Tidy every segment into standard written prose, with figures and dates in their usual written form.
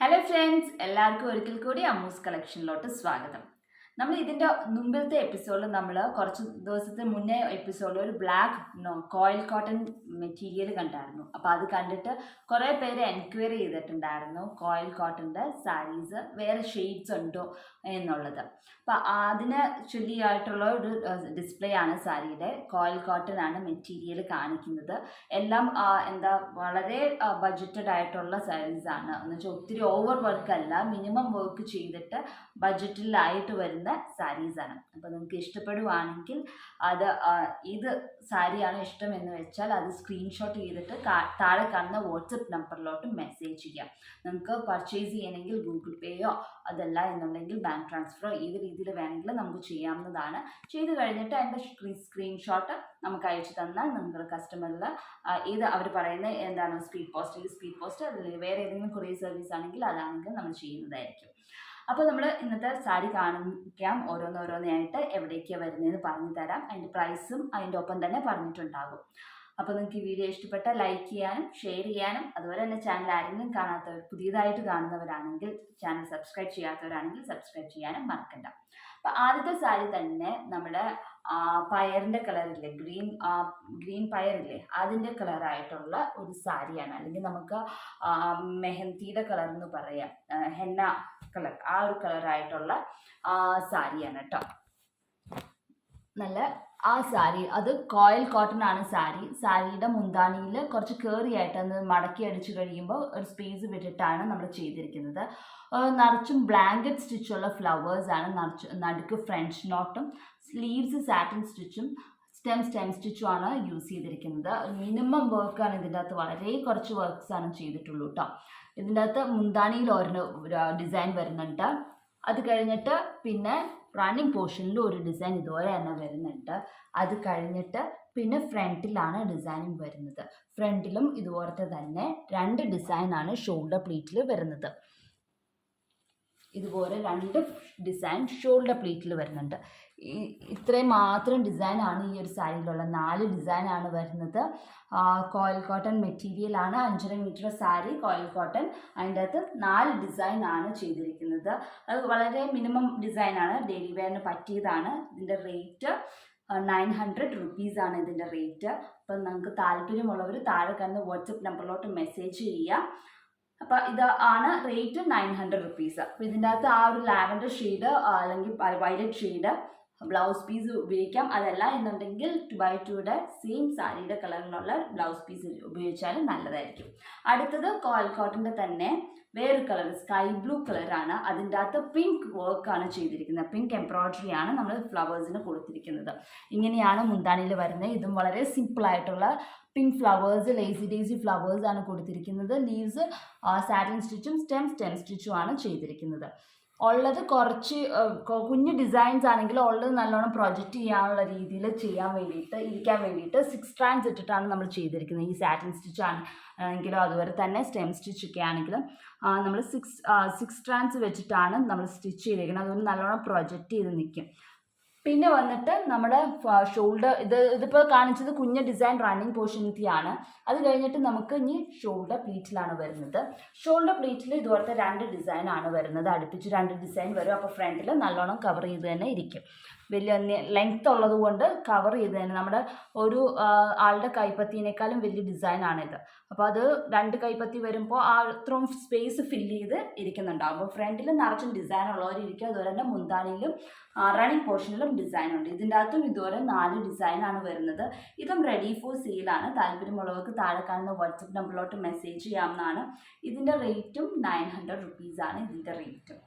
Hello friends, എല്ലാവർക്കും ഒരിക്കൽ കൂടി അമ്മൂസ് കളക്ഷനിലോട്ട് സ്വാഗതം. നമ്മൾ ഇതിൻ്റെ മുമ്പിലത്തെ എപ്പിസോഡിൽ നമ്മൾ കുറച്ച് ദിവസത്തെ മുന്നേ എപ്പിസോഡിൽ ഒരു ബ്ലാക്ക് കോയിൽ കോട്ടൺ മെറ്റീരിയൽ കണ്ടായിരുന്നു. അപ്പോൾ അത് കണ്ടിട്ട് കുറേ പേര് എൻക്വയറി ചെയ്തിട്ടുണ്ടായിരുന്നു കോയിൽ കോട്ടൻ്റെ സാരീസ് വേറെ ഷെയ്ഡ്സ് ഉണ്ടോ എന്നുള്ളത്. അപ്പോൾ അതിന് ചൊല്ലിയായിട്ടുള്ള ഒരു ഡിസ്പ്ലേ ആണ് സാരിയുടെ. കോയിൽ കോട്ടൺ ആണ് മെറ്റീരിയൽ കാണിക്കുന്നത്. എല്ലാം വളരെ ബഡ്ജറ്റഡ് ആയിട്ടുള്ള സാരീസാണ്. എന്ന് വെച്ചാൽ ഒത്തിരി ഓവർ വർക്ക് അല്ല, മിനിമം വർക്ക് ചെയ്തിട്ട് ബഡ്ജറ്റിലായിട്ട് വരുന്ന സാരീസാണ്. അപ്പോൾ നിങ്ങൾക്ക് ഇഷ്ടപ്പെടുവാണെങ്കിൽ അത് ഇത് സാരിയാണ് ഇഷ്ടം എന്ന് വെച്ചാൽ അത് സ്ക്രീൻഷോട്ട് ചെയ്തിട്ട് താഴെ കാണുന്ന വാട്സപ്പ് നമ്പറിലോട്ട് മെസ്സേജ് ചെയ്യാം. നിങ്ങൾക്ക് പർച്ചേസ് ചെയ്യണമെങ്കിൽ ഗൂഗിൾ പേയോ അതല്ല എന്നുണ്ടെങ്കിൽ ബാങ്ക് ട്രാൻസ്ഫറോ ഏത് രീതിയിൽ വേണമെങ്കിലും നമുക്ക് ചെയ്യാവുന്നതാണ്. ചെയ്ത് കഴിഞ്ഞിട്ട് അതിൻ്റെ സ്ക്രീൻഷോട്ട് നമുക്ക് അയച്ചു തന്നാൽ നിങ്ങളുടെ കസ്റ്റമറിൽ ഏത് അവർ പറയുന്ന എന്താണ് സ്പീഡ് പോസ്റ്റ് അല്ലെങ്കിൽ വേറെ ഏതെങ്കിലും കൊറിയർ സർവീസ് ആണെങ്കിൽ അതാണെങ്കിൽ നമ്മൾ ചെയ്യുന്നതായിരിക്കും. അപ്പോൾ നമ്മൾ ഇന്നത്തെ സാരി കാണിക്കാം, ഓരോന്നായിട്ട് എവിടേക്കാണ് വരുന്നതെന്ന് പറഞ്ഞു തരാം. അതിൻ്റെ പ്രൈസും അതിൻ്റെ ഒപ്പം തന്നെ പറഞ്ഞിട്ടുണ്ടാകും. അപ്പോൾ നിങ്ങൾക്ക് ഈ വീഡിയോ ഇഷ്ടപ്പെട്ടാൽ ലൈക്ക് ചെയ്യാനും ഷെയർ ചെയ്യാനും, അതുപോലെ തന്നെ ചാനൽ ആരെങ്കിലും കാണാത്തവർ പുതിയതായിട്ട് കാണുന്നവരാണെങ്കിൽ ചാനൽ സബ്സ്ക്രൈബ് ചെയ്യാത്തവരാണെങ്കിൽ സബ്സ്ക്രൈബ് ചെയ്യാനും മറക്കണ്ട. അപ്പോൾ ആദ്യത്തെ സാരി തന്നെ നമ്മുടെ പയറിൻ്റെ കളറില്ലേ, ഗ്രീൻ പയറില്ലേ, അതിൻ്റെ കളറായിട്ടുള്ള ഒരു സാരിയാണ്. അല്ലെങ്കിൽ നമുക്ക് മെഹന്തിയുടെ കളർ എന്ന് പറയാം, ഹെന്ന കളർ, ആ ഒരു കളറായിട്ടുള്ള സാരിയാണ് കേട്ടോ. നല്ല ആ സാരി അത് കോയിൽ കോട്ടൺ ആണ് സാരിയുടെ മുന്താണിയിൽ കുറച്ച് കയറിയായിട്ട് അത് മടക്കി അടിച്ചു കഴിയുമ്പോൾ ഒരു സ്പേസ് വിട്ടിട്ടാണ് നമ്മൾ ചെയ്തിരിക്കുന്നത്. നിറച്ചും ബ്ലാങ്കറ്റ് സ്റ്റിച്ചുള്ള ഫ്ലവേഴ്സാണ്, നടുക്ക് ഫ്രഞ്ച് നോട്ടും, സ്ലീവ്സ് സാറ്റിൻ സ്റ്റിച്ചും സ്റ്റെം സ്റ്റിച്ചും ആണ് യൂസ് ചെയ്തിരിക്കുന്നത്. മിനിമം വർക്കാണ് ഇതിൻ്റെ അകത്ത്, വളരെ കുറച്ച് വർക്ക്സ് ആണ് ചെയ്തിട്ടുള്ളൂ കേട്ടോ. ഇതിൻ്റെ അകത്ത് മുന്താണിയിൽ ഒരു ഡിസൈൻ വരുന്നുണ്ട്. അത് കഴിഞ്ഞിട്ട് പിന്നെ റണ്ണിങ് പോർഷനിൽ ഒരു ഡിസൈൻ ഇതുപോലെ തന്നെ വരുന്നുണ്ട്. അത് കഴിഞ്ഞിട്ട് പിന്നെ ഫ്രണ്ടിലാണ് ഡിസൈനിങ് വരുന്നത്. ഫ്രണ്ടിലും ഇതുപോലത്തെ തന്നെ 2 ഡിസൈനാണ് ഷോൾഡർ പ്ലീറ്റിൽ വരുന്നത്. ഇതുപോലെ 2 ഡിസൈൻ ഷോൾഡർ പ്ലീറ്റിൽ വരുന്നുണ്ട്. ഇത്രയും മാത്രം ഡിസൈനാണ് ഈ ഒരു സാരിയിലുള്ള. 4 ഡിസൈനാണ് വരുന്നത്. കോയിൽ കോട്ടൺ മെറ്റീരിയലാണ്, 5.5 മീറ്റർ സാരി കോയിൽ കോട്ടൺ. അതിൻ്റെ അകത്ത് 4 ഡിസൈനാണ് ചെയ്തിരിക്കുന്നത്. അത് വളരെ മിനിമം ഡിസൈനാണ്, ഡെയിലി വെയറിന് പറ്റിയതാണ്. ഇതിൻ്റെ റേറ്റ് 900 റുപ്പീസാണ് ഇതിൻ്റെ റേറ്റ്. അപ്പം നമുക്ക് താല്പര്യമുള്ളവർ താഴെ കാണുന്ന വാട്സപ്പ് നമ്പറിലോട്ട് മെസ്സേജ് ചെയ്യാം. അപ്പോൾ ഇത് ആണ് റേറ്റ് 900 റുപ്പീസ്. അപ്പോൾ ഇതിൻ്റെ അകത്ത് ആ ഒരു ലാവൻഡർ ഷെയ്ഡ് അല്ലെങ്കിൽ വയലറ്റ് ഷെയ്ഡ് ബ്ലൗസ് പീസ് ഉപയോഗിക്കാം. അതല്ല എന്നുണ്ടെങ്കിൽ 2x2 സെയിം സാരിയുടെ കളറിലുള്ള ബ്ലൗസ് പീസ് ഉപയോഗിച്ചാലും നല്ലതായിരിക്കും. അടുത്തത് കോയിൽ കോട്ടൻ്റെ തന്നെ വേറൊരു കളർ, സ്കൈ ബ്ലൂ കളറാണ്. അതിൻ്റെ അകത്ത് പിങ്ക് വർക്കാണ് ചെയ്തിരിക്കുന്നത്. പിങ്ക് എംബ്രോയിഡറി ആണ് നമ്മൾ ഫ്ലവേഴ്സിന് കൊടുത്തിരിക്കുന്നത്. ഇങ്ങനെയാണ് മുന്താണിയിൽ വരുന്നത്. ഇതും വളരെ സിമ്പിളായിട്ടുള്ള പിങ്ക് ഫ്ലവേഴ്സ്, ഡേസി ഫ്ലവേഴ്സ് ആണ് കൊടുത്തിരിക്കുന്നത്. ലീവ്സ് സാറ്റിൻ സ്റ്റിച്ചും സ്റ്റെം സ്റ്റിച്ചും ആണ് ചെയ്തിരിക്കുന്നത്. ഉള്ളത് കുറച്ച് കുഞ്ഞ് ഡിസൈൻസ് ആണെങ്കിൽ ഉള്ളത് നല്ലോണം പ്രൊജക്റ്റ് ചെയ്യാനുള്ള രീതിയിൽ ഇരിക്കാൻ വേണ്ടിയിട്ട് 6 സ്ട്രാൻഡ്സ് ഇട്ടിട്ടാണ് നമ്മൾ ചെയ്തിരിക്കുന്നത്. ഈ സാറ്റിൻ സ്റ്റിച്ച് ആണെങ്കിലും അതുപോലെ തന്നെ സ്റ്റെം സ്റ്റിച്ചൊക്കെ ആണെങ്കിലും നമ്മൾ 6 സ്ട്രാൻഡ്സ് വെച്ചിട്ടാണ് നമ്മൾ സ്റ്റിച്ച് ചെയ്തിരിക്കുന്നത്. അതുകൊണ്ട് നല്ലോണം പ്രൊജക്റ്റ് ചെയ്ത് നിൽക്കും. പിന്നെ വന്നിട്ട് നമ്മുടെ ഷോൾഡർ ഇതിപ്പോൾ കാണിച്ചത് കുഞ്ഞ് ഡിസൈൻ റണ്ണിങ് പോർഷനിലാണ്. അത് കഴിഞ്ഞിട്ട് നമുക്ക് ഇനി ഷോൾഡർ പ്ലീറ്റിലാണ് വരുന്നത്. ഷോൾഡർ പ്ലീറ്റിൽ ഇതുപോലത്തെ 2 ഡിസൈനാണ് വരുന്നത്. അടുപ്പിച്ച് 2 ഡിസൈൻ വരും. അപ്പോൾ ഫ്രണ്ടിൽ നല്ലോണം കവർ ചെയ്ത് തന്നെ ഇരിക്കും. വലിയ ലെങ്ത് ഉള്ളത് കൊണ്ട് കവർ ചെയ്ത് തന്നെ നമ്മുടെ ഒരു ആളുടെ കൈപ്പത്തിനേക്കാളും വലിയ ഡിസൈനാണിത്. അപ്പോൾ അത് 2 കൈപ്പത്തി വരുമ്പോൾ ആ അത്രയും സ്പേസ് ഫില്ല് ചെയ്ത് ഇരിക്കുന്നുണ്ടാകും. അപ്പോൾ ഫ്രണ്ടിൽ നിറച്ചും ഡിസൈൻ ഉള്ളവരിയ്ക്കും. അതുപോലെ തന്നെ മുന്താണിയിലും റണ്ണിങ് പോർഷനിലും ഡിസൈൻ ഉണ്ട്. ഇതിൻ്റെ അകത്തും ഇതുപോലെ 4 ഡിസൈനാണ് വരുന്നത്. ഇതും റെഡി ഫോർ സെയിലാണ്. താല്പര്യമുള്ളവർക്ക് താഴെ കാണുന്ന വാട്സപ്പ് നമ്പറിലോട്ട് മെസ്സേജ് ചെയ്യാവുന്നതാണ്. ഇതിൻ്റെ റേറ്റും 900 റുപ്പീസാണ് ഇതിൻ്റെ റേറ്റും.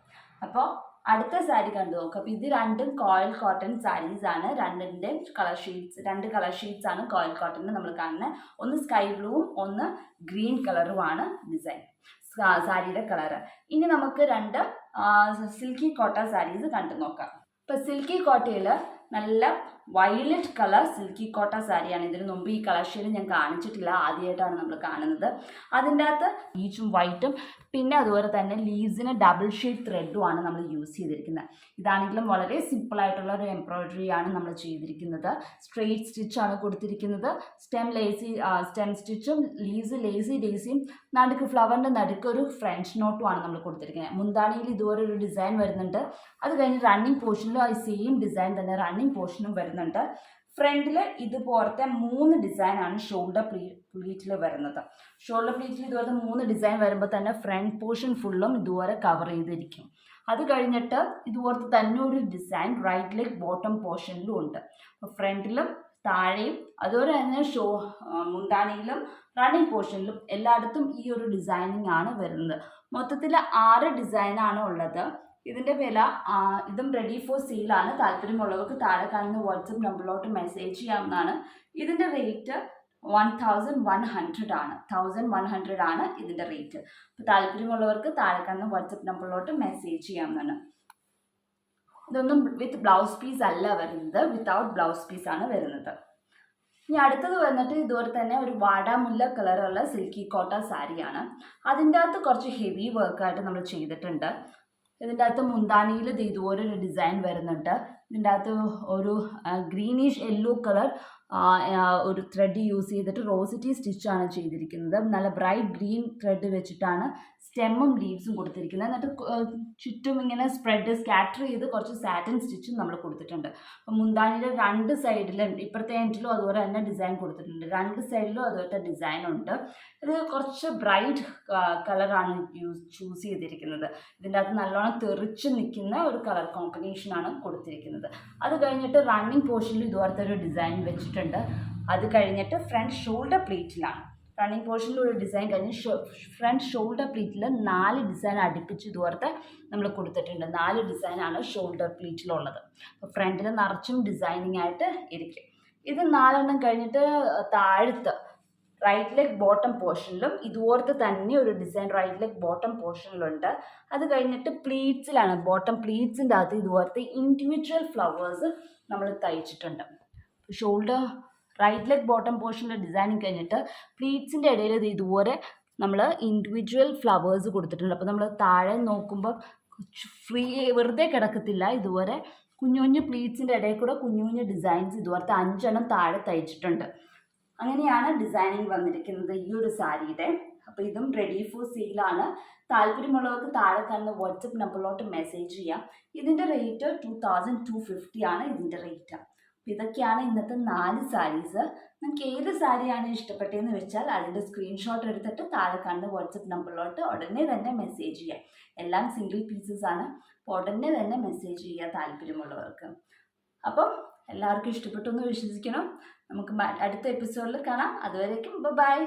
അപ്പോൾ അടുത്ത സാരി കണ്ടു നോക്കാം. അപ്പോൾ ഇത് 2 കോയിൽ കോട്ടൺ സാരീസ് ആണ്. 2 കളർ ഷെയ്ഡ്സ് ആണ് കോയിൽ കോട്ടണിൽ നമ്മൾ കാണുന്നത്. ഒന്ന് സ്കൈ ബ്ലൂവും ഒന്ന് ഗ്രീൻ കളറുമാണ് ഡിസൈൻ സാരിയുടെ കളറ്. ഇനി നമുക്ക് 2 സിൽക്കി കോട്ട സാരീസ് കണ്ടു നോക്കാം. ഇപ്പോൾ സിൽക്കി കോട്ടയിൽ നല്ല വയലറ്റ് കളർ സിൽക്കി കോട്ട സാരിയാണ്. ഇതിന് മുമ്പ് ഈ കളർ ഷെയ്ഡ് ഞാൻ കാണിച്ചിട്ടില്ല, ആദ്യമായിട്ടാണ് നമ്മൾ കാണുന്നത്. അതിൻ്റെ അകത്ത് ഈച്ചും വൈറ്റും പിന്നെ അതുപോലെ തന്നെ ലീവ്സിന് ഡബിൾ ഷെയ്ഡ് ത്രെഡുമാണ് നമ്മൾ യൂസ് ചെയ്തിരിക്കുന്നത്. ഇതാണെങ്കിലും വളരെ സിമ്പിളായിട്ടുള്ള ഒരു എംബ്രോയിഡറി ആണ് നമ്മൾ ചെയ്തിരിക്കുന്നത്. സ്ട്രെയിറ്റ് സ്റ്റിച്ചാണ് കൊടുത്തിരിക്കുന്നത്. സ്റ്റെം സ്റ്റിച്ചും ലീവ്സ് ലേസി ഡേസിയും നടുക്ക് ഫ്ലവറിൻ്റെ നടുക്ക് ഒരു ഫ്രഞ്ച് നോട്ടുമാണ് നമ്മൾ കൊടുത്തിരിക്കുന്നത്. മുന്താണിയിൽ ഇതുപോലെ ഒരു ഡിസൈൻ വരുന്നുണ്ട്. അത് കഴിഞ്ഞ് റണ്ണിങ് പോർഷനിലും ആ സെയിം ഡിസൈൻ തന്നെ റണ്ണിങ് പോർഷനും വരുന്നുണ്ട്. ഫ്രണ്ടിൽ ഇതുപോലത്തെ 3 ഡിസൈനാണ് ഷോൾഡർ പ്ലീറ്റിൽ വരുന്നത്. ഷോൾഡർ പ്ലീറ്റിൽ ഇതുപോലത്തെ 3 ഡിസൈൻ വരുമ്പോൾ തന്നെ ഫ്രണ്ട് പോർഷൻ ഫുള്ളും ഇതുപോലെ കവർ ചെയ്തിരിക്കും. അത് കഴിഞ്ഞിട്ട് ഇതുപോലത്തെ തന്നെ ഒരു ഡിസൈൻ റൈറ്റ് ലെഗ് ബോട്ടം പോർഷനിലും ഉണ്ട്. ഫ്രണ്ടിലും താഴെയും അതുപോലെ തന്നെ മുന്താണിയിലും റണ്ണിങ് പോർഷനിലും എല്ലായിടത്തും ഈ ഒരു ഡിസൈനിങ് ആണ് വരുന്നത്. മൊത്തത്തിൽ 6 ഡിസൈനാണ് ഉള്ളത്. ഇതിൻ്റെ വില ഇതും റെഡി ഫോർ സെയിലാണ്. താല്പര്യമുള്ളവർക്ക് താഴെ കാണുന്ന വാട്സപ്പ് നമ്പറിലോട്ട് മെസ്സേജ് ചെയ്യാവുന്നതാണ്. ഇതിൻ്റെ റേറ്റ് 1100 ആണ്. 1100 ആണ് ഇതിൻ്റെ റേറ്റ്. അപ്പോൾ താല്പര്യമുള്ളവർക്ക് താഴെ കാണുന്ന വാട്സപ്പ് നമ്പറിലോട്ട് മെസ്സേജ് ചെയ്യാവുന്നതാണ്. ഇതൊന്നും വിത്ത് ബ്ലൗസ് പീസ് അല്ല വരുന്നത്, വിത്തൗട്ട് ബ്ലൗസ് പീസാണ് വരുന്നത്. ഇനി അടുത്തത് വന്നിട്ട് ഇതുപോലെ തന്നെ ഒരു വാടാമുല്ല കളറുള്ള സിൽക്കി കോട്ട സാരിയാണ്. അതിൻ്റെ അകത്ത് കുറച്ച് ഹെവി വർക്കായിട്ട് നമ്മൾ ചെയ്തിട്ടുണ്ട്. ഇതിൻ്റെ അകത്ത് മുന്താണിയിൽ ഇതുപോലൊരു ഡിസൈൻ വരുന്നുണ്ട്. ഇതിൻ്റെ അകത്ത് ഒരു ഗ്രീനിഷ് യെല്ലോ കളർ ഒരു ത്രെഡ് യൂസ് ചെയ്തിട്ട് റോസിറ്റി സ്റ്റിച്ചാണ് ചെയ്തിരിക്കുന്നത്. നല്ല ബ്രൈറ്റ് ഗ്രീൻ ത്രെഡ് വെച്ചിട്ടാണ് സ്റ്റെമ്മും ലീവ്സും കൊടുത്തിരിക്കുന്നത്. എന്നിട്ട് ചുറ്റും ഇങ്ങനെ സ്കാറ്റർ ചെയ്ത് കുറച്ച് സാറ്റിൻ സ്റ്റിച്ചും നമ്മൾ കൊടുത്തിട്ടുണ്ട്. അപ്പം മുന്താണിയുടെ 2 സൈഡിലും ഇപ്പുറത്തെ എൻഡിലും അതുപോലെ തന്നെ ഡിസൈൻ കൊടുത്തിട്ടുണ്ട്. 2 സൈഡിലും അതുപോലത്തെ ഡിസൈൻ ഉണ്ട്. ഇത് കുറച്ച് ബ്രൈറ്റ് കളറാണ് ചൂസ് ചെയ്തിരിക്കുന്നത്. ഇതിൻ്റെ അകത്ത് നല്ലോണം തെറിച്ച് നിൽക്കുന്ന ഒരു കളർ കോമ്പിനേഷനാണ് കൊടുത്തിരിക്കുന്നത്. അത് കഴിഞ്ഞിട്ട് റണ്ണിങ് പോർഷനിൽ ഇതുപോലത്തെ ഒരു ഡിസൈൻ വെച്ചിട്ടുണ്ട്. അത് കഴിഞ്ഞിട്ട് ഫ്രണ്ട് ഷോൾഡർ പ്ലേറ്റിലാണ്. റണ്ണിങ് പോർഷനിൽ ഒരു ഡിസൈൻ കഴിഞ്ഞ് ഫ്രണ്ട് ഷോൾഡർ പ്ലീറ്റിൽ 4 ഡിസൈൻ അടുപ്പിച്ച് ഇതുപോലത്തെ നമ്മൾ കൊടുത്തിട്ടുണ്ട്. 4 ഡിസൈനാണ് ഷോൾഡർ പ്ലീറ്റിലുള്ളത്. അപ്പോൾ ഫ്രണ്ടിൽ നിറച്ചും ഡിസൈനിങ് ആയിട്ട് ഇരിക്കും. ഇത് 4 കഴിഞ്ഞിട്ട് താഴത്ത് റൈറ്റ് ലെഗ് ബോട്ടം പോർഷനിലും ഇതുപോലത്തെ തന്നെ ഒരു ഡിസൈൻ റൈറ്റ് ലെഗ് ബോട്ടം പോർഷനിലുണ്ട്. അത് കഴിഞ്ഞിട്ട് പ്ലീറ്റ്സിലാണ്. ബോട്ടം പ്ലീറ്റ്സിൻ്റെ അകത്ത് ഇതുപോലത്തെ ഇൻഡിവിജ്വൽ ഫ്ലവേഴ്സ് നമ്മൾ തയ്ച്ചിട്ടുണ്ട്. ഷോൾഡർ റൈറ്റ് ലെഗ് ബോട്ടം പോർഷനിലെ ഡിസൈനിങ് കഴിഞ്ഞിട്ട് പ്ലീറ്റ്സിൻ്റെ ഇടയിൽ ഇതുപോലെ നമ്മൾ ഇൻഡിവിജ്വൽ ഫ്ലവേഴ്സ് കൊടുത്തിട്ടുണ്ട്. അപ്പോൾ നമ്മൾ താഴെ നോക്കുമ്പോൾ വെറുതെ കിടക്കത്തില്ല. ഇതുപോലെ കുഞ്ഞു കുഞ്ഞു പ്ലീറ്റ്സിൻ്റെ ഇടയിൽ കൂടെ കുഞ്ഞു കുഞ്ഞു ഡിസൈൻസ് ഇതുപോലത്തെ 5 താഴെ തയ്ച്ചിട്ടുണ്ട്. അങ്ങനെയാണ് ഡിസൈനിങ് വന്നിരിക്കുന്നത് ഈ ഒരു സാരിയുടെ. അപ്പോൾ ഇതും റെഡി ഫോർ സെയിലാണ്. താല്പര്യമുള്ളവർക്ക് താഴെ കാണുന്ന വാട്സപ്പ് നമ്പറിലോട്ട് മെസ്സേജ് ചെയ്യാം. ഇതിൻ്റെ റേറ്റ് 2250 ആണ് ഇതിൻ്റെ റേറ്റ്. അപ്പോൾ ഇതൊക്കെയാണ് ഇന്നത്തെ 4 സാരീസ്. നിങ്ങൾക്ക് ഏത് സാരിയാണ് ഇഷ്ടപ്പെട്ടതെന്ന് വെച്ചാൽ അതിൻ്റെ സ്ക്രീൻഷോട്ട് എടുത്തിട്ട് താഴെ കാണുന്ന വാട്സപ്പ് നമ്പറിലോട്ട് ഉടനെ തന്നെ മെസ്സേജ് ചെയ്യാം. എല്ലാം സിംഗിൾ പീസസ് ആണ്. അപ്പോൾ ഉടനെ തന്നെ മെസ്സേജ് ചെയ്യുക താല്പര്യമുള്ളവർക്ക്. അപ്പം എല്ലാവർക്കും ഇഷ്ടപ്പെട്ടു എന്ന് വിശ്വസിക്കണം. നമുക്ക് അടുത്ത എപ്പിസോഡിൽ കാണാം. അതുവരേക്കും ബൈ.